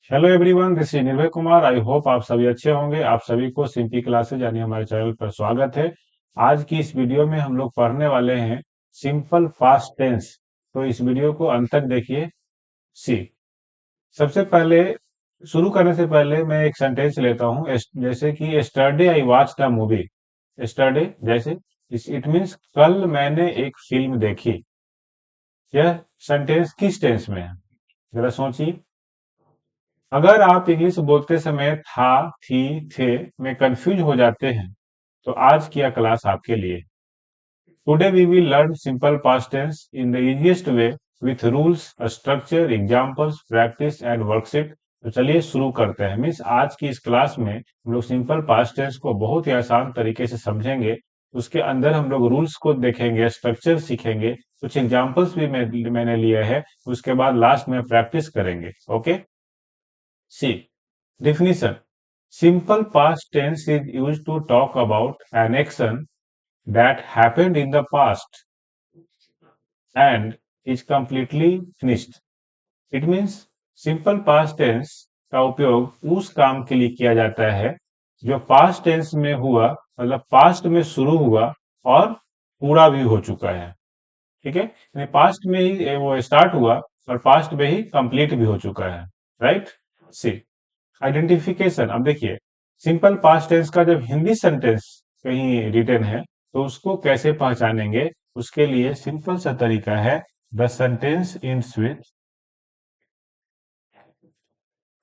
Hello everyone, this is निर्भय Kumar. I hope आप सभी अच्छे होंगे। आप सभी को सिंपली क्लासेज यानी हमारे चैनल पर स्वागत है। आज की इस वीडियो में हम लोग पढ़ने वाले हैं सिंपल पास्ट टेंस। तो इस वीडियो को अंत तक देखिए। सी, सबसे पहले शुरू करने से पहले मैं एक सेंटेंस लेता हूँ, जैसे कि yesterday I watched a movie. Yesterday जैसे इट मीन्स कल मैंने एक फिल्म देखी। यह सेंटेंस किस टेंस में है, जरा सोचिए। अगर आप इंग्लिश बोलते समय था, थी, थे में कंफ्यूज हो जाते हैं तो आज की यह क्लास आपके लिए। Today we will learn simple past tense in the easiest way with rules, structure, examples, practice and worksheet. तो चलिए शुरू करते हैं। मीन्स आज की इस क्लास में हम लोग सिंपल पास्ट टेंस को बहुत ही आसान तरीके से समझेंगे। उसके अंदर हम लोग रूल्स को देखेंगे, स्ट्रक्चर सीखेंगे, कुछ एग्जांपल्स भी मैंने लिए हैं। उसके बाद लास्ट में प्रैक्टिस करेंगे। Okay. C, definition. Simple past tense is used to talk about an action that happened in the past and is completely finished. It means simple past tense का उपयोग उस काम के लिए किया जाता है जो पास्ट टेंस में हुआ, मतलब पास्ट में शुरू हुआ और पूरा भी हो चुका है। ठीक है, यानी पास्ट में ही वो स्टार्ट हुआ और पास्ट में ही कंप्लीट भी हो चुका है। राइट। सी, आइडेंटिफिकेशन। अब देखिए, सिंपल पास्ट टेंस का जब हिंदी सेंटेंस कहीं रिटन है तो उसको कैसे पहचानेंगे। उसके लिए सिंपल सा तरीका है, the sentence ends with,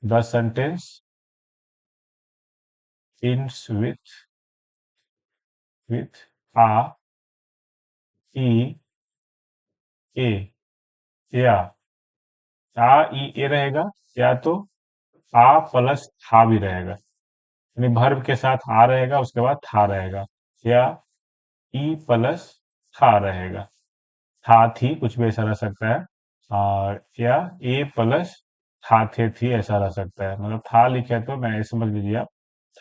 the sentence ends with आ, ई, ए, या आ, ई, ए रहेगा, या तो आ प्लस था भी रहेगा, यानी वर्ब के साथ आ रहेगा, उसके बाद था रहेगा, या ई प्लस था रहेगा। था, थी, कुछ भी ऐसा रह सकता है। और या ए प्लस था, थे, थी ऐसा रह सकता है। मतलब था लिखे तो मैं ये समझ लीजिए आप,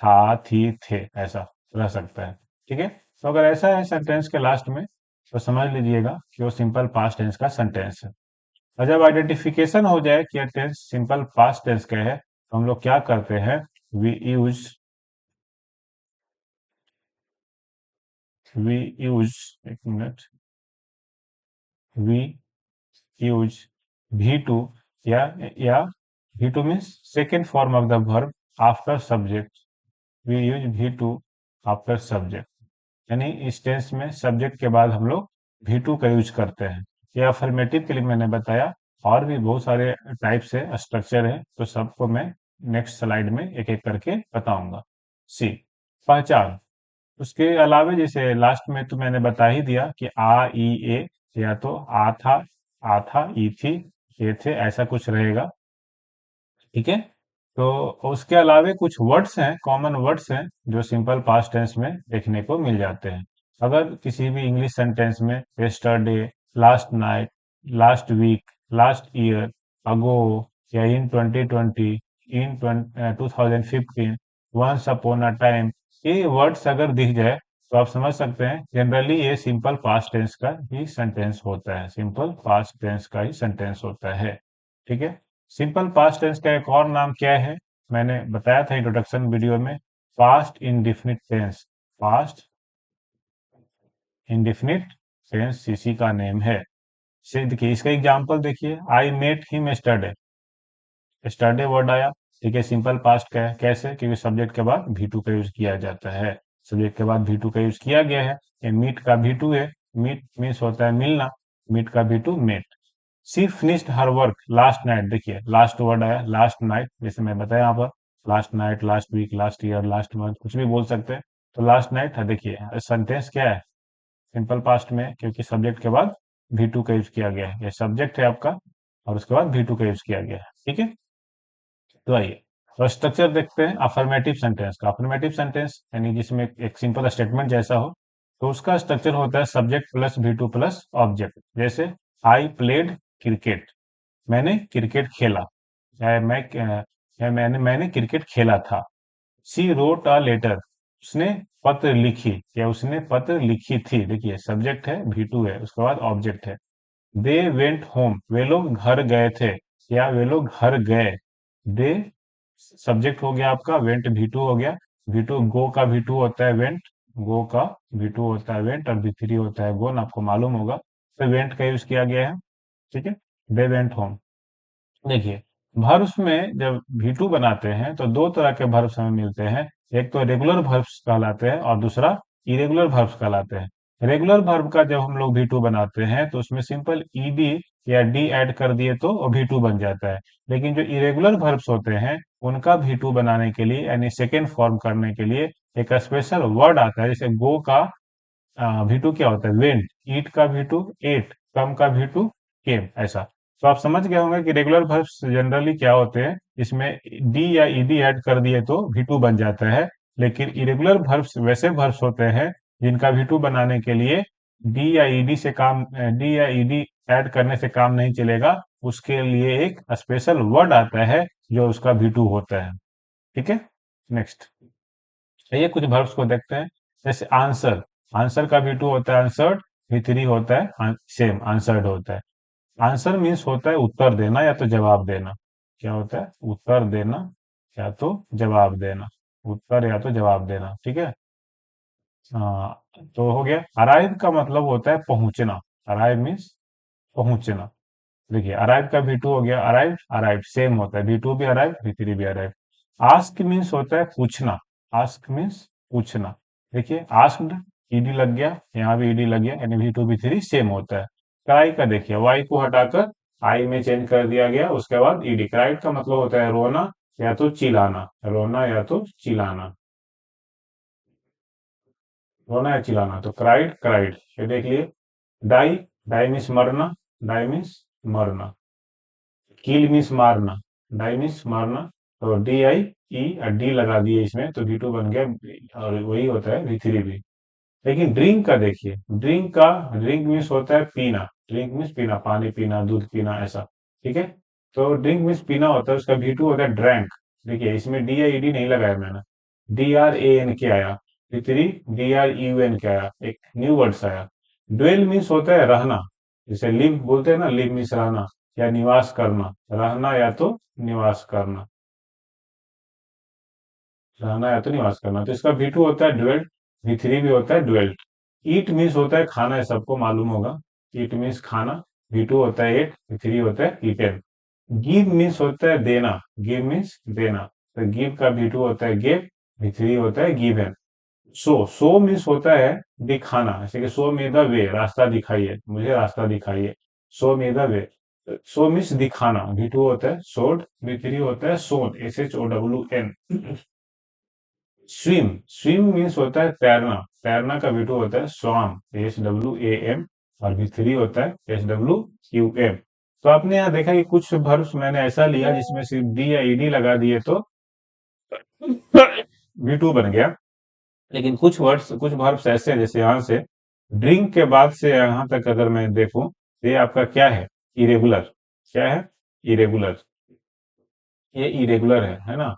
था, थी, थे ऐसा रह सकता है। ठीक है। तो अगर ऐसा है सेंटेंस के लास्ट में तो समझ लीजिएगा कि वो सिंपल पास्ट टेंस का सेंटेंस है। और जब आइडेंटिफिकेशन हो जाए कि टेंस सिंपल पास्ट टेंस का है तो हम लोग क्या करते हैं, वी यूज वी यूज एक मिनट, वी use V2, या V2 means second form of the verb after subject. We use V2 after subject, यानी इस टेंस में सब्जेक्ट के बाद हम लोग V2 का यूज करते हैं। ये अफर्मेटिव के लिए मैंने बताया। और भी बहुत सारे टाइप से स्ट्रक्चर है, तो सबको मैं नेक्स्ट स्लाइड में एक एक करके बताऊंगा। सी, पहचान। उसके अलावा जैसे लास्ट में तो मैंने बता ही दिया कि आ, ई, ए, या तो आ था, ई थी, ये थे, ऐसा कुछ रहेगा। ठीक है। तो उसके अलावा कुछ वर्ड्स हैं, कॉमन वर्ड्स हैं जो सिंपल पास्ट टेंस में देखने को मिल जाते हैं। अगर किसी भी इंग्लिश सेंटेंस में yesterday, last night, last week, last year, ago, या in 2020, in 2015, once upon a time, ये वर्ड्स अगर दिख जाए तो आप समझ सकते हैं जनरली ये सिंपल पास्ट टेंस का ही सेंटेंस होता है, सिंपल पास्ट टेंस का ही सेंटेंस होता है। ठीक है। सिंपल पास्ट टेंस का एक और नाम क्या है, मैंने बताया था इंट्रोडक्शन वीडियो में, past indefinite tense. Past indefinite tense इसी का नेम है। देखिए इसका एग्जांपल देखिए, I met him yesterday. Yesterday word आया। ठीक है, सिंपल पास्ट का है। कैसे? क्योंकि सब्जेक्ट के बाद भी टू का यूज किया जाता है। सब्जेक्ट के बाद भी टू का यूज किया गया है। ये मीट का भी टू है। मीट मीन्स होता है मिलना। मीट का भी to met. She finished her work last night. देखिए लास्ट वर्ड आया, लास्ट नाइट, जैसे मैं बताया यहाँ पर, last night, last week, last year, last month, कुछ भी बोल सकते हैं। तो लास्ट नाइट है। देखिए सेंटेंस क्या है, सिंपल पास्ट में, क्योंकि सब्जेक्ट के बाद भी टू का यूज किया गया है। ये सब्जेक्ट है आपका और उसके बाद भी टू का यूज किया गया है। ठीक है। तो आइए तो स्ट्रक्चर देखते हैं अफर्मेटिव सेंटेंस का। अफर्मेटिव सेंटेंस यानी जिसमें एक सिंपल स्टेटमेंट जैसा हो, तो उसका स्ट्रक्चर होता है सब्जेक्ट प्लस भी टू प्लस ऑब्जेक्ट। जैसे आई प्लेड क्रिकेट, मैंने क्रिकेट खेला, या मैंने क्रिकेट खेला था। सी रोट अ लेटर, उसने पत्र लिखी या उसने पत्र लिखी थी। देखिए सब्जेक्ट है, भी टू है, उसके बाद ऑब्जेक्ट है। दे वेंट होम, वे लोग घर गए थे या वे लोग घर गए। दे सब्जेक्ट हो गया आपका, वेंट V2 हो गया। V2 गो का V2 होता है वेंट, गो का V2 होता है वेंट, और V3 होता है गोन, आपको मालूम होगा। तो वेंट का यूज किया गया है। ठीक है, दे वेंट होम। देखिए, वर्ब्स में जब V2 बनाते हैं तो दो तरह के वर्ब्स हमें मिलते हैं। एक तो रेगुलर वर्ब्स कहलाते हैं और दूसरा इरेगुलर वर्ब्स कहलाते हैं। रेगुलर वर्ब का जब हम लोग V2 बनाते हैं तो उसमें सिंपल ईडी या डी ऐड कर दिए तो V2 बन जाता है। लेकिन जो इरेगुलर वर्ब्स होते हैं उनका V2 बनाने के लिए यानी सेकेंड फॉर्म करने के लिए एक स्पेशल वर्ड आता है। जैसे गो का V2 क्या होता है? वेंट। ईट का V2 एट। कम का V2 केम। ऐसा। तो आप समझ गए होंगे कि रेगुलर वर्ब्स जनरली क्या होते हैं, इसमें डी या ईडी ऐड कर दिए तो V2 बन जाता है। लेकिन इरेगुलर वर्ब्स वैसे वर्ब्स होते हैं जिनका V2 बनाने के लिए डी या ईडी ऐड करने से काम नहीं चलेगा। उसके लिए एक स्पेशल वर्ड आता है जो उसका V2 होता है। ठीक है, नेक्स्ट। ये कुछ वर्ब्स को देखते हैं। जैसे आंसर, आंसर का V2 होता है आंसर्ड, V3 होता है सेम आंसर्ड होता है। आंसर मीन्स होता है उत्तर देना या तो जवाब देना। क्या होता है? उत्तर देना या तो जवाब देना। उत्तर या तो जवाब देना। ठीक है। तो हो गया। अराइव का मतलब होता है पहुंचना। अराइव मीन्स पहुंचना। देखिए, अराइव का V2 हो गया अराइव, अराइव सेम होता है, V2 भी अराइव, V3 भी अराइव। आस्क मीन्स होता है पूछना। आस्क मीन्स पूछना। देखिए, आस्क्ड ईडी लग गया, यहाँ भी ईडी लग गया, यानी V2 V3 सेम होता है। क्राई का देखिए, वाई को हटाकर आई में चेंज कर दिया गया, उसके बाद ईडी। क्राइड का मतलब होता है रोना या तो चिल्लाना। रोना या तो चिल्लाना। रोना या चिल्लाना, तो क्राइड क्राइड, ये देख लिए। डाई, डाई मीन्स मरना। डाई मीन्स मरना। किल मीन्स मारना। डाई मीन्स मारना। तो डी आई ई और डी लगा दिए इसमें तो V2 बन गया, और वही होता है V3 भी। लेकिन ड्रिंक का देखिए, ड्रिंक मीन्स होता है पीना। ड्रिंक मीन्स पीना, पानी पीना, दूध पीना, ऐसा। ठीक है। तो ड्रिंक मीन्स पीना होता है, उसका V2 होता है ड्रैंक। देखिए, इसमें डी या ईडी नहीं लगाया मैंने, DRAN के आया। V3 DRUN के आया, एक न्यू वर्ड्स आया। ड्वेल मीन्स होता है रहना। जैसे लिव बोलते हैं ना, लिव मीन्स रहना या निवास करना। रहना या तो निवास करना। रहना या तो निवास करना, तो इसका V2 होता है ड्वेल्ट। V3 भी होता है ड्वेल्ट। ईट मीन्स होता है खाना, है सबको मालूम होगा। ईट मीन्स खाना। V2 होता है एट, V3 होता है ईटेन। गिव मीन्स होता है देना। गिव मीन्स देना, तो गिव का V2 होता है गिव, V3 होता है गिवन। सो मीन्स होता है दिखाना, जैसे कि शो मी द वे, रास्ता दिखाइए, मुझे रास्ता दिखाइए। Show me the way. Show means दिखाना, V2 होता है शोड, V3 होता है सोन, SHOWN। स्विम, स्विम मीन्स होता है तैरना। तैरना का V2 होता है स्वाम, SWAM, और V3 होता है SWQM। तो आपने यहाँ देखा कि कुछ वर्ब्स मैंने ऐसा लिया जिसमें सिर्फ डी या ईडी लगा दिए तो V2 बन गया। लेकिन कुछ वर्ब्स ऐसे हैं, जैसे यहाँ से ड्रिंक के बाद से यहाँ तक अगर मैं देखूं तो ये आपका क्या है? इरेगुलर। क्या है? इरेगुलर। ये इरेगुलर है ना?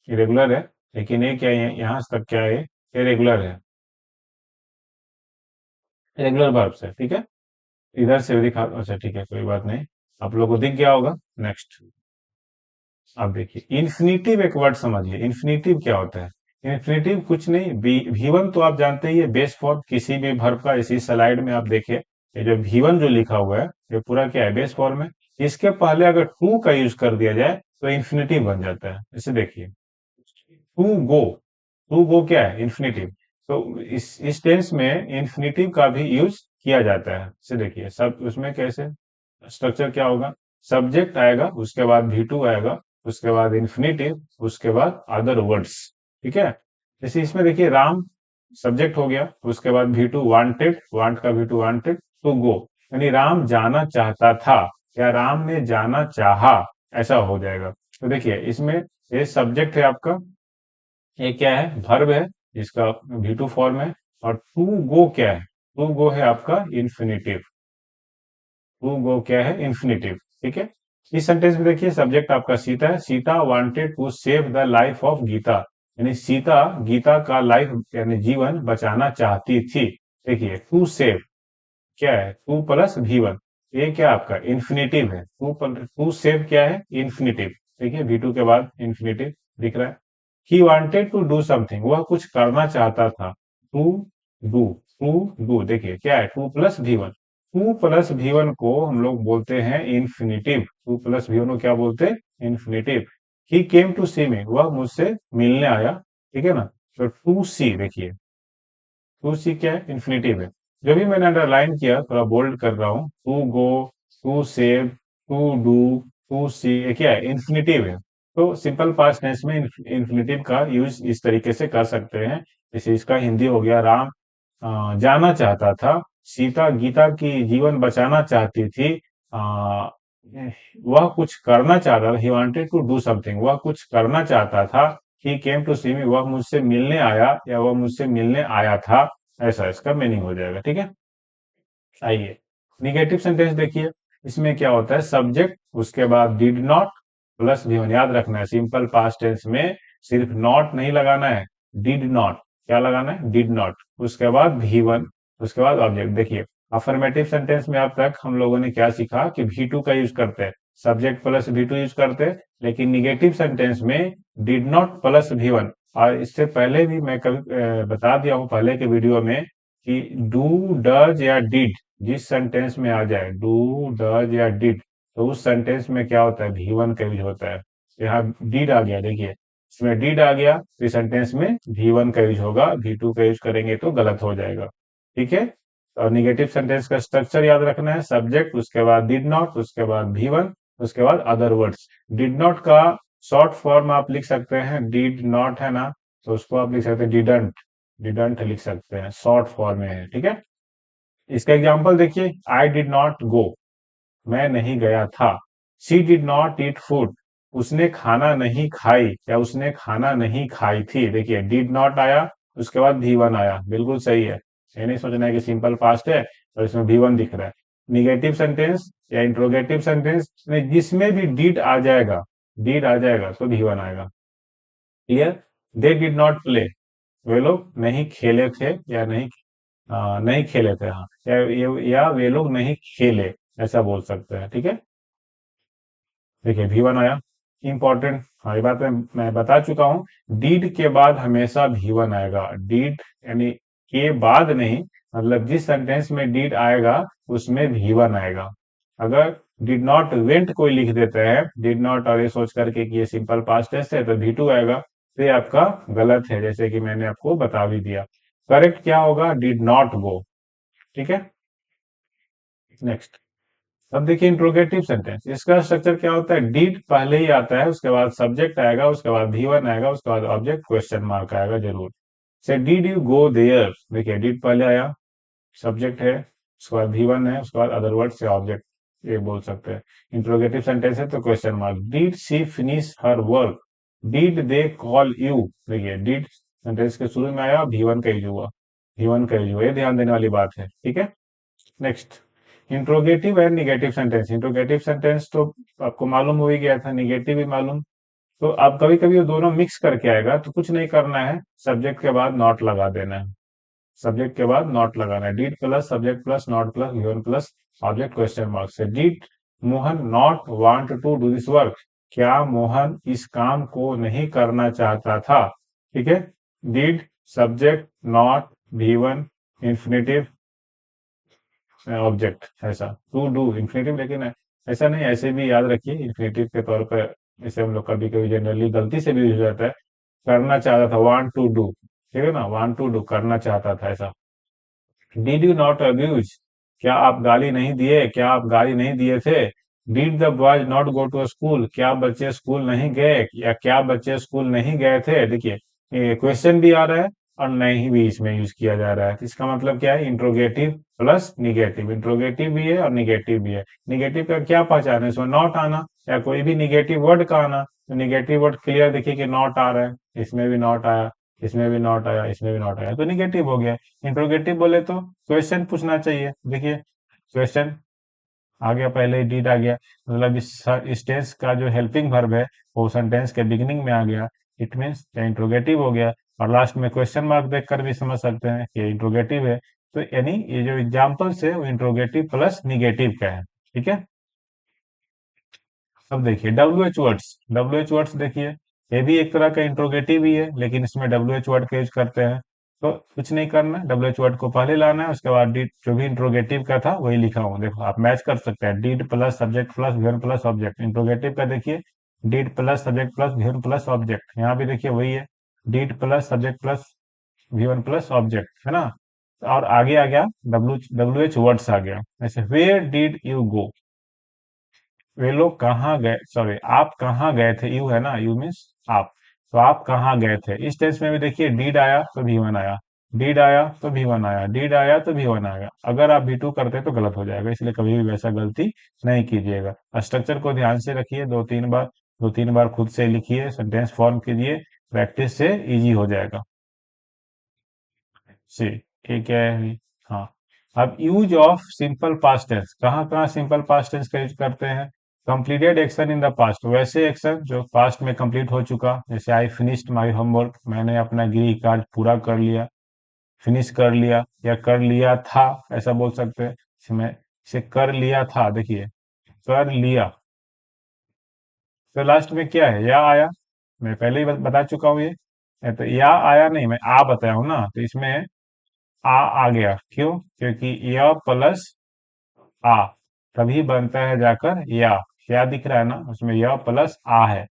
इरेगुलर है। लेकिन ये क्या है? यहाँ तक क्या है? ये रेगुलर है। रेगुलर वर्ब्स है। ठीक है। इधर से भी दिखा, अच्छा ठीक है, कोई बात नहीं। आप लोगों को दिख गया होगा। नेक्स्ट। अब देखिए, इन्फिनिटिव एक वर्ड समझिए। इन्फिनिटिव क्या होता है? इन्फिनिटिव कुछ नहीं, V1 तो आप जानते ही है, बेस फॉर्म किसी भी वर्ब का। इसी स्लाइड में आप देखिए, ये जो V1 जो लिखा हुआ है, ये पूरा क्या है? बेस फॉर्म है। इसके पहले अगर टू का यूज कर दिया जाए तो इन्फिनिटिव बन जाता है। इसे देखिए, टू गो। टू गो क्या है? इन्फिनिटिव। तो इस टेंस में इन्फिनिटिव का भी यूज किया जाता है। इसे देखिए, सब उसमें कैसे स्ट्रक्चर क्या होगा? सब्जेक्ट आएगा, उसके बाद V2 आएगा, उसके बाद इन्फिनिटिव, उसके बाद अदर वर्ड्स। ठीक है। जैसे इसमें देखिए, राम सब्जेक्ट हो गया, उसके बाद V2 वांटेड, वांट का V2 वांटेड, टू गो, यानी राम जाना चाहता था या राम ने जाना चाहा, ऐसा हो जाएगा। तो देखिए, इसमें ये सब्जेक्ट है आपका, ये क्या है? वर्ब है, जिसका V2 फॉर्म है। और टू गो क्या है? टू गो है आपका इन्फिनिटिव। टू गो क्या है? इन्फिनिटिव। ठीक है। इस सेंटेंस में देखिए, सब्जेक्ट आपका सीता है। Sita wanted to save the life of Gita, यानी सीता गीता का लाइफ यानी जीवन बचाना चाहती थी। देखिए, टू सेव क्या है? टू प्लस V1, ये क्या आपका इन्फिनेटिव है। टू सेव क्या है, इन्फिनेटिव। देखिए V2 के बाद इन्फिनेटिव दिख रहा है। He wanted to do something, वह कुछ करना चाहता था। टू डू, टू डू देखिए क्या है, two plus V1। Two plus V1 को हम लोग बोलते हैं इन्फिनेटिव। टू प्लस V1 को क्या बोलते हैं, इन्फिनेटिव। ही केम टू सी मी, वह मुझसे मिलने आया, ठीक है ना। तो टू सी देखिए, टू सी क्या है, इन्फिनेटिव है। जो भी मैंने अंडरलाइन किया थोड़ा बोल्ड कर रहा हूँ, to go, to save, to do, to see, ये क्या है, इन्फिनेटिव है। तो सिंपल पास्ट टेंस में इन्फिनेटिव का यूज इस तरीके से कर सकते हैं। जैसे इसका हिंदी हो गया, राम जाना चाहता था, सीता गीता की जीवन बचाना चाहती थी, वह कुछ करना चाहता था, he wanted to do something, वह कुछ करना चाहता था। ही केम टू सी मी, वह मुझसे मिलने आया या वह मुझसे मिलने आया था, ऐसा इसका मीनिंग हो जाएगा, ठीक है। आइए निगेटिव सेंटेंस देखिए। इसमें क्या होता है, सब्जेक्ट उसके बाद डिड नॉट प्लस वी1। याद रखना है सिंपल पास्ट टेंस में सिर्फ नॉट नहीं लगाना है, डिड नॉट, क्या लगाना है, डिड नॉट, उसके बाद V1, उसके बाद ऑब्जेक्ट। देखिए अफर्मेटिव सेंटेंस में अब तक हम लोगों ने क्या सीखा कि V2 का यूज करते हैं, सब्जेक्ट प्लस V2 यूज करते हैं। लेकिन निगेटिव सेंटेंस में डिड नॉट प्लस V1। और इससे पहले भी मैं कभी बता दिया हूं पहले के वीडियो में कि डू, डज या डिड जिस सेंटेंस में आ जाए, डू, डज या डिड, तो उस सेंटेंस में क्या होता है, V1 का यूज होता है। यहाँ डिड आ गया, देखिए इसमें डिड आ गया तो इस सेंटेंस में V1 का यूज होगा, V2 का यूज करेंगे तो गलत हो जाएगा, ठीक है। और निगेटिव सेंटेंस का स्ट्रक्चर याद रखना है, सब्जेक्ट उसके बाद डिड नॉट उसके बाद V1 उसके बाद अदर वर्ड्स। डिड नॉट का शॉर्ट फॉर्म आप लिख सकते हैं, डिड नॉट है ना, तो उसको आप लिख सकते हैं डिडंट, डिडंट लिख सकते हैं, शॉर्ट फॉर्म में है, ठीक है। इसका एग्जाम्पल देखिए, आई डिड नॉट गो, मैं नहीं गया था। She did not eat food, उसने खाना नहीं खाई या उसने खाना नहीं खाई थी। देखिए डिड नॉट आया उसके बाद V1 आया, बिल्कुल सही है। ये नहीं सोचना है कि सिंपल पास्ट है और इसमें V1 दिख रहा है। निगेटिव सेंटेंस या इंट्रोगेटिव सेंटेंस में जिसमें भी डिड आ जाएगा, डिड आ जाएगा तो V1 आएगा। Clear. They did not play, वे लोग नहीं खेले थे या नहीं खेले थे, हाँ, या वे लोग नहीं खेले, ऐसा बोल सकते हैं, ठीक है। देखिए V1 आया, इंपॉर्टेंट। हाँ ये बात मैं बता चुका हूँ, डीड के बाद हमेशा V1 आएगा, डीड यानी के बाद नहीं, मतलब जिस सेंटेंस में डीड आएगा उसमें V1 आएगा। अगर डिड नॉट वेंट कोई लिख देते हैं डिड नॉट और ये सोच करके कि ये सिंपल पास्ट टेंस है तो V2 आएगा, तो ये आपका गलत है, जैसे कि मैंने आपको बता भी दिया। करेक्ट क्या होगा, डिड नॉट गो, ठीक है। नेक्स्ट, अब देखिए इंट्रोगेटिव सेंटेंस, इसका स्ट्रक्चर क्या होता है, डीड पहले ही आता है, उसके बाद सब्जेक्ट आएगा, उसके बाद V1 आएगा, उसके बाद ऑब्जेक्ट क्वेश्चन मार्क आएगा जरूर। से डिड यू गो देयर, देखिए डिड पहले आया, सब्जेक्ट है, उसके बाद V1 है, उसके बाद अदर वर्ड से ऑब्जेक्ट, ये बोल सकते हैं। इंट्रोगेटिव सेंटेंस है तो question mark. Did she finish her work, did they call you, देखिए डिड सेंटेंस के शुरू में आया, V1 का यूज हुआ, V1 का यूज हुआ, ये ध्यान देने वाली बात है, ठीक है। Next, interrogative and negative sentence. Interrogative sentence तो आपको मालूम हो ही गया था, निगेटिव भी मालूम। तो आप कभी कभी वो दोनों मिक्स करके आएगा तो कुछ नहीं करना है, सब्जेक्ट के बाद नॉट लगा देना है, सब्जेक्ट के बाद नॉट लगाना है, did plus subject plus not plus V1 plus object question mark से। Did Mohan not want to do this work, क्या मोहन इस काम को नहीं करना चाहता था, ठीक है। Did subject not V1 infinitive object, ऐसा टू डू इन्फिनेटिव, लेकिन ऐसा नहीं, ऐसे भी याद रखिए इन्फिनेटिव के तौर पर, इसे हम लोग कभी कभी जनरली गलती से भी यूज हो जाता है। करना चाहता था, वांट टू डू, ठीक है ना, वांट टू डू करना चाहता था, ऐसा। डिड यू नॉट अब्यूज, क्या आप गाली नहीं दिए, क्या आप गाली नहीं दिए थे। Did the boys not go to school, क्या बच्चे स्कूल नहीं गए या क्या बच्चे स्कूल नहीं गए थे। देखिए क्वेश्चन भी आ रहा है और नहीं भी इसमें यूज किया जा रहा है, तो इसका मतलब क्या है, इंट्रोगेटिव प्लस निगेटिव, इंट्रोगेटिव भी है और निगेटिव भी है। निगेटिव का क्या पहचान है, इसमें नॉट आना या कोई भी निगेटिव वर्ड का आना, तो निगेटिव वर्ड क्लियर देखिए कि नॉट आ रहा है, इसमें भी नॉट आया, इसमें भी नॉट आया, इसमें भी नॉट आया, तो निगेटिव हो गया। इंट्रोगेटिव बोले तो क्वेश्चन पूछना चाहिए, देखिए क्वेश्चन आ गया, पहले ही डिड आ गया, मतलब इस टेंस का जो हेल्पिंग वर्ब है वो सेंटेंस के बिगिनिंग में आ गया, इट मीन्स इंट्रोगेटिव हो गया। और लास्ट में क्वेश्चन मार्क देखकर भी समझ सकते हैं कि इंट्रोगेटिव है। तो यानी ये जो एग्जाम्पल्स है वो इंट्रोगेटिव प्लस निगेटिव का है। ठीक है। अब देखिए डब्ल्यू एच वर्ड्स देखिए, ये भी एक तरह का इंट्रोगेटिव ही है, लेकिन इसमें डब्ल्यू एच वर्ड का यूज करते हैं। तो कुछ नहीं करना है, डब्ल्यू एच वर्ड को पहले लाना है, उसके बाद डीड जो भी इंट्रोगेटिव का था वही लिखा हूँ, देखो आप मैच कर सकते हैं, did plus subject plus V one plus object. Interrogative का देखिए, did plus subject plus V one plus object, यहाँ भी देखिए वही है, did plus subject plus V one plus object, है ना। और आगे आ गया डब्ल्यू डब्ल्यू एच वर्ड्स आ गया, जैसे वेयर डिड यू गो, वे लोग कहाँ गए, सॉरी आप कहाँ गए थे, यू है ना, यू मीन्स आप, तो आप कहाँ गए थे। इस टेंस में भी देखिए डीड आया तो भी वन आया, डीड आया तो भी वन आया, डीड आया तो भी वन आएगा। अगर आप भी टू करते तो गलत हो जाएगा, इसलिए कभी भी वैसा गलती नहीं कीजिएगा। स्ट्रक्चर को ध्यान से रखिए, दो तीन बार खुद से लिखिए, सेंटेंस फॉर्म कीजिए, प्रैक्टिस से इजी हो जाएगा। सी, ठीक है। हाँ, अब use of simple past tense, कहाँ कहाँ सिंपल पास्ट टेंस का यूज करते हैं। Completed action in the past, वैसे एक्शन जो पास्ट में कंप्लीट हो चुका, जैसे आई फिनिश्ड माई होमवर्क, मैंने अपना गृह कार्य पूरा कर लिया, फिनिश कर लिया, या कर लिया था, ऐसा बोल सकते हैं। इसमें इसे कर लिया था, देखिए कर लिया, तो लास्ट में क्या है, या आया, मैं पहले ही बता चुका हूँ ये तो या आया नहीं, मैं आ बताया हूँ ना, तो इसमें आ गया, क्यों, क्योंकि य प्लस आ तभी बनता है जाकर या दिख रहा है ना, उसमें य प्लस आ है,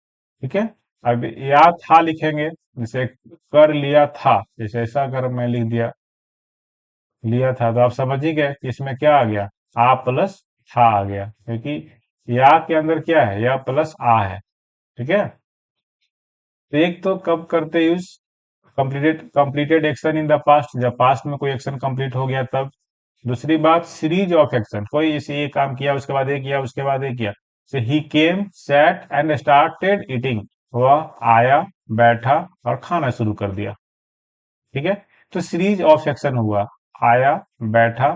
ठीक है। अब या था लिखेंगे, जैसे कर लिया था, जैसे ऐसा अगर मैं लिख दिया लिया था, तो आप समझ ही गए कि इसमें क्या आ गया, आ प्लस था आ गया, क्योंकि या के अंदर क्या है, या प्लस आ है, ठीक है। तो एक तो कब करते use, completed action in the past, जब पास्ट में कोई एक्शन कंप्लीट हो गया तब। दूसरी बात, सीरीज ऑफ एक्शन, कोई इसे ये काम किया उसके बाद ये किया उसके बाद ये किया, से ही केम सैट एंड स्टार्टेड ईटिंग, वह आया, बैठा और खाना शुरू कर दिया, ठीक है। तो सीरीज ऑफ एक्शन हुआ, आया, बैठा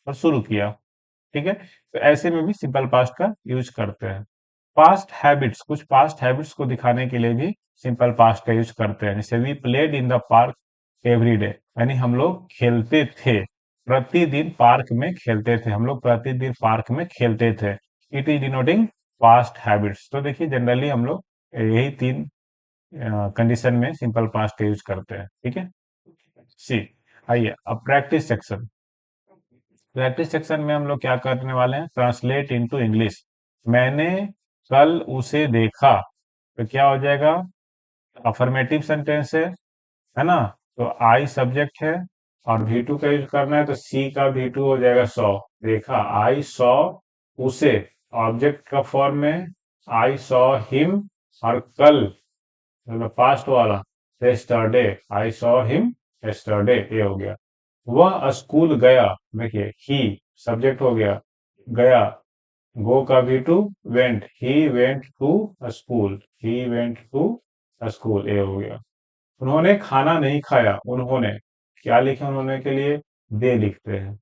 और शुरू किया, ठीक है। तो ऐसे में भी सिंपल पास्ट का यूज करते हैं। पास्ट हैबिट्स, कुछ पास्ट हैबिट्स को दिखाने के लिए भी सिंपल पास्ट का यूज करते हैं, जैसे we played in the park every day, यानी हम लोग खेलते थे, प्रतिदिन पार्क में खेलते थे, हम लोग प्रतिदिन पार्क में खेलते थे। It is denoting past habits. तो देखिए जनरली हम लोग यही तीन कंडीशन में सिंपल पास्ट का यूज करते हैं, ठीक है। सी, आइए अब प्रैक्टिस सेक्शन में हम लोग क्या करने वाले हैं, ट्रांसलेट इनटू इंग्लिश। मैंने कल उसे देखा, तो क्या हो जाएगा, अफर्मेटिव सेंटेंस है ना। तो आई सब्जेक्ट है, और वी टू का यूज करना है, तो सी का वी टू हो जाएगा सॉ, देखा, आई सॉ उसे, ऑब्जेक्ट का फॉर्म में आई सॉ हिम, और कल मतलब पास्ट वाला yesterday, I saw him yesterday, ये हो गया। वह स्कूल गया, देखिए ही सब्जेक्ट हो गया, गया, गो का भी to went, he went to school, he went to school, ये हो गया। उन्होंने खाना नहीं खाया, उन्होंने क्या लिखे, उन्होंने के लिए दे लिखते हैं,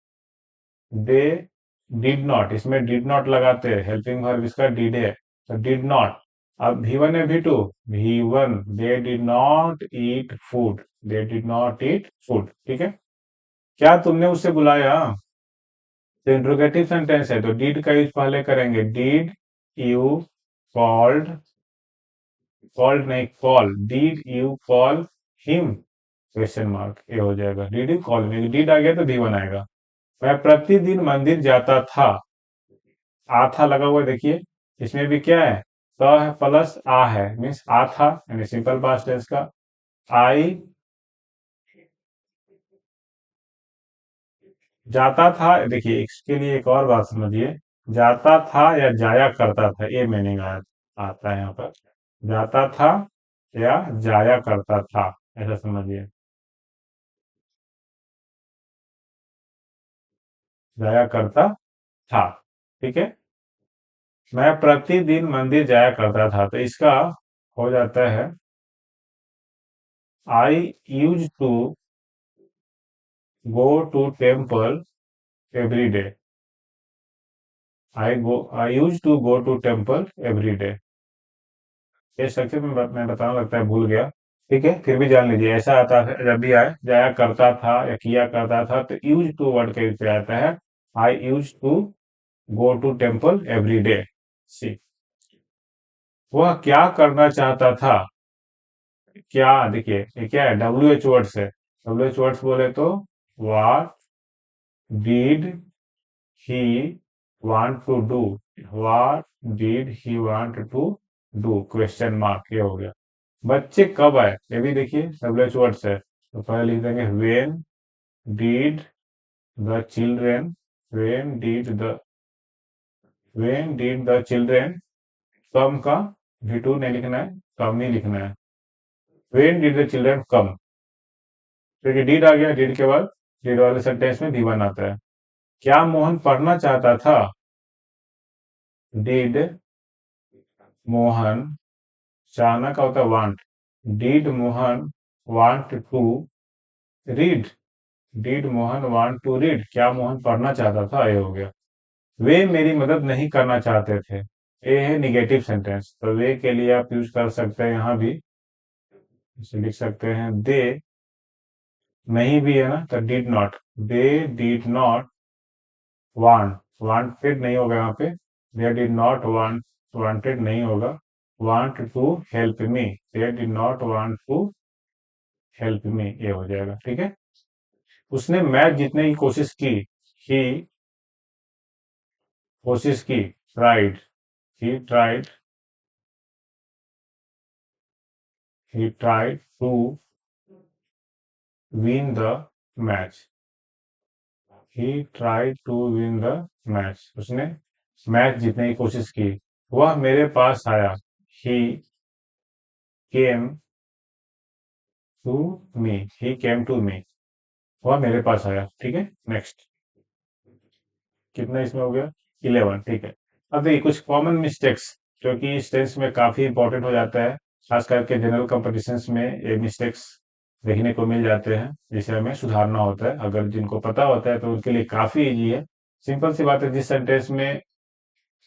दे डिड नॉट, इसमें डिड नॉट लगाते हैं, हेल्पिंग वर्ब इसका डिड है, तो डिड नॉट। अब भी वन है, भी टू, भी one, they did not eat food, they did not eat food, ठीक है। क्या तुमने उसे बुलाया, तो इंट्रोगेटिव सेंटेंस है, तो डीड का यूज पहले करेंगे, डीड यू कॉल्ड, कॉल्ड नहीं call, did you call him, question mark, ये हो जाएगा, डीड यू कॉल में डीड आ गया तो भी वन आएगा। मैं प्रतिदिन मंदिर जाता था, आ था लगा हुआ है, देखिए इसमें भी क्या है, त है प्लस आ है, मीन्स आ था, यानी सिंपल पास्ट टेंस का। आई जाता था, देखिए इसके लिए एक और बात समझिए, जाता था या जाया करता था, ये मीनिंग आता है यहाँ पर, जाता था या जाया करता था, ऐसा समझिए, जाया करता था, ठीक है। मैं प्रतिदिन मंदिर जाया करता था, तो इसका हो जाता है, I use to go to temple every day, I use to go to temple every day. ये संक्षिप्त में मैं बताना लगता है भूल गया, ठीक है, फिर भी जान लीजिए, ऐसा आता है जब भी आए, जाया करता था या किया करता था, तो यूज टू वर्ड के यूज पे आता है, I use to go to temple every day. See, वह क्या करना चाहता था। क्या, देखिए ये क्या है, डब्ल्यू एच वर्ड्स है। डब्ल्यू एच वर्ड्स बोले तो what did he want to do. What did he want to do, question mark, ये हो गया। बच्चे कब आए, ये भी देखिए डब्ल्यू एच वर्ड्स है, तो पहले लिख देंगे when did the children. When did the when did the children come का भी टू नहीं लिखना है, कम ही लिखना है। वेन डिड द चिल्ड्रेन कम, क्योंकि डीड आ गया, डीड के बाद डीड वाले सेंटेंस में भी वन आता है। क्या मोहन पढ़ना चाहता था। डिड मोहन, चाहना का होता है want. Did Mohan want to read. Did Mohan want to read, क्या मोहन पढ़ना चाहता था, ये हो गया। वे मेरी मदद नहीं करना चाहते थे, ये है निगेटिव सेंटेंस, तो वे के लिए आप यूज कर सकते हैं यहां भी, इसे लिख सकते हैं दे। नहीं भी है ना, तो did not. They did not want, wanted नहीं होगा यहाँ पे। They did not want, wanted नहीं होगा। Want to help me, they did not want to help me, ये हो जाएगा, ठीक है। उसने मैच जीतने की कोशिश की। ही, कोशिश की, tried. He tried, he tried to win the match. He tried to win the match, उसने मैच जीतने की कोशिश की। वह मेरे पास आया। ही came to me, he came to me, वह मेरे पास आया, ठीक है। नेक्स्ट, कितना इसमें हो गया, 11, ठीक है। अब देखिए कुछ कॉमन मिस्टेक्स जो कि इस टेंस में काफी इंपॉर्टेंट हो जाता है, खास करके जनरल कॉम्पिटिशन्स में ये मिस्टेक्स देखने को मिल जाते हैं, जिसे हमें सुधारना होता है। अगर जिनको पता होता है तो उनके लिए काफी इजी है। सिंपल सी बात है, जिस सेंटेंस में,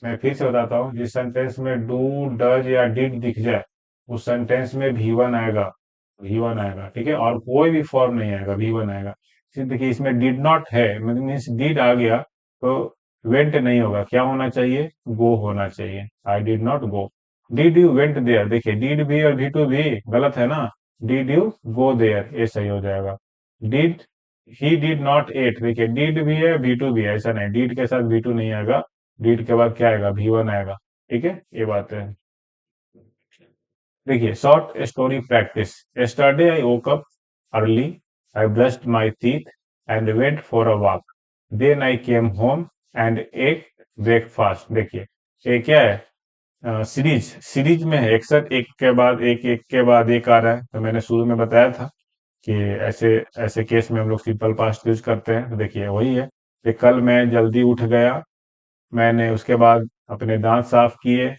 मैं फिर से बताता हूँ, जिस सेंटेंस में डू डज या डिड दिख जाए, उस सेंटेंस में भी वन आएगा। भी वन आएगा, ठीक है, और कोई भी फॉर्म नहीं आएगा, भी वन आएगा। देखिए इसमें डिड नॉट है, मीन्स डिड आ गया, तो वेंट नहीं होगा, क्या होना चाहिए, गो होना चाहिए। I did not go. Did you went there, देखिए डिड भी और भी टू भी गलत है ना। डिड यू गो देयर, ये सही हो जाएगा। Did he did not at, देखिए डिड भी है भी टू भी है, ऐसा नहीं, डिड के साथ भी टू नहीं आएगा। डीड के बाद क्या आएगा, भी वन आएगा, ठीक है, ये बात है। देखिए short story practice. Yesterday I woke up early, I brushed my teeth and went for a walk, then I came home and ate breakfast. देखिए ये क्या है, सीरीज, सीरीज में है, एक साथ एक के बाद एक, एक के बाद एक आ रहा है, तो मैंने शुरू में बताया था कि ऐसे ऐसे केस में हम लोग सिंपल पास्ट यूज करते हैं। तो देखिए वही है कि कल मैं जल्दी उठ गया, मैंने उसके बाद अपने दांत साफ किए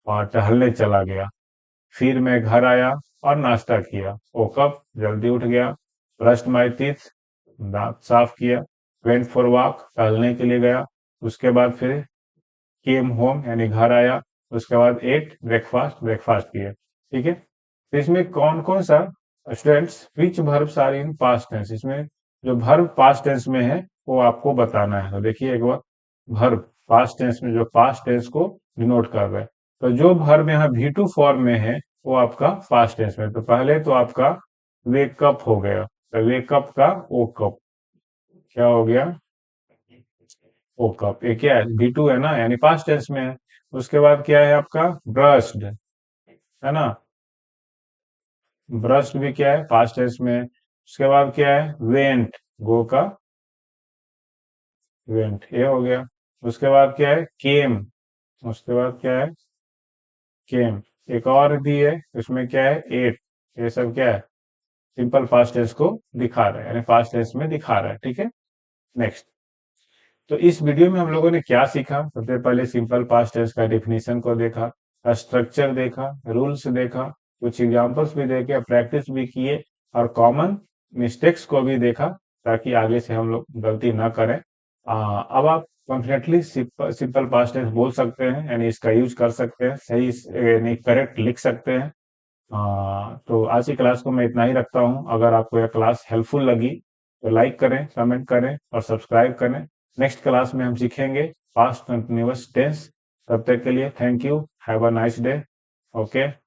और टहलने चला गया। फिर मैं घर आया और नाश्ता किया। वो कब, जल्दी उठ गया, ब्रश्ड माई टीथ, दांत साफ किया, वेंट फॉर वॉक, टहलने के लिए गया, उसके बाद फिर केम होम यानी घर आया, उसके बाद एट ब्रेकफास्ट, ब्रेकफास्ट किया, ठीक है। तो इसमें कौन कौन सा, students, which verbs are in past tense, इसमें जो वर्ब पास्ट टेंस में है वो आपको बताना है। तो देखिए एक बार, वर्ब पास्ट टेंस में जो पास्ट टेंस को डिनोट कर रहा है, तो जो वर्ब यहाँ भी टू फॉर्म में है वो आपका पास्ट टेंस में। तो पहले तो आपका वेकअप हो गया, तो वेकअप का ओ कप, क्या हो गया, ओ कप, ये क्या है, भी टू है ना, यानी पास्ट टेंस में है। उसके बाद क्या है आपका, ब्रश्ड, है ना, ब्रश्ड भी क्या है, पास्ट टेंस में है। उसके बाद क्या है, वेंट, गो का वेंट, ये हो गया। उसके बाद क्या है, केम, उसके बाद क्या है, केम। एक और भी है, उसमें क्या है, एट, ये सब क्या है, सिंपल पास्ट टेंस को दिखा रहा है, यानी पास्ट टेंस में दिखा रहा है, ठीक है। नेक्स्ट, तो इस वीडियो में हम लोगों ने क्या सीखा, सबसे पहले सिंपल पास्ट टेंस का डेफिनेशन को देखा, स्ट्रक्चर देखा, रूल्स देखा, कुछ एग्जांपल्स भी देखे, प्रैक्टिस भी किए, और कॉमन मिस्टेक्स को भी देखा, ताकि आगे से हम लोग गलती ना करें। अब आप कॉन्फिडेंटली सिंपल पास्ट टेंस बोल सकते हैं, यानी इसका यूज कर सकते हैं, सही यानी करेक्ट लिख सकते हैं। तो आज की क्लास को मैं इतना ही रखता हूँ। अगर आपको यह क्लास हेल्पफुल लगी तो लाइक करें, कमेंट करें और सब्सक्राइब करें। नेक्स्ट क्लास में हम सीखेंगे पास्ट कंटिन्यूअस टेंस। तब तक के लिए thank you, have a nice day. Okay.